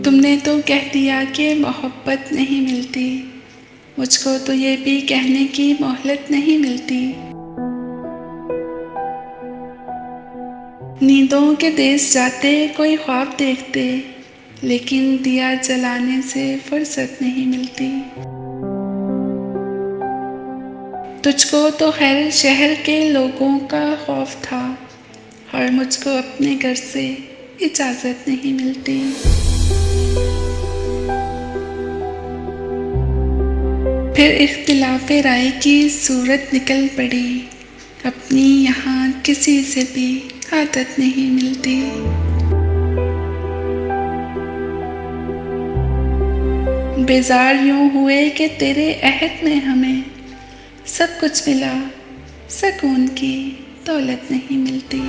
तुमने तो कह दिया कि मोहब्बत नहीं मिलती, मुझको तो ये भी कहने की मोहलत नहीं मिलती। नींदों के देश जाते कोई ख्वाब देखते, लेकिन दिया जलाने से फुर्सत नहीं मिलती। तुझको तो खैर शहर के लोगों का खौफ था, और मुझको अपने घर से इजाज़त नहीं मिलती। फिर इख्तिलाफ़े राय की सूरत निकल पड़ी, अपनी यहाँ किसी से भी आदत नहीं मिलती। बेजार यूँ हुए कि तेरे अहद में हमें सब कुछ मिला, सुकून की दौलत नहीं मिलती।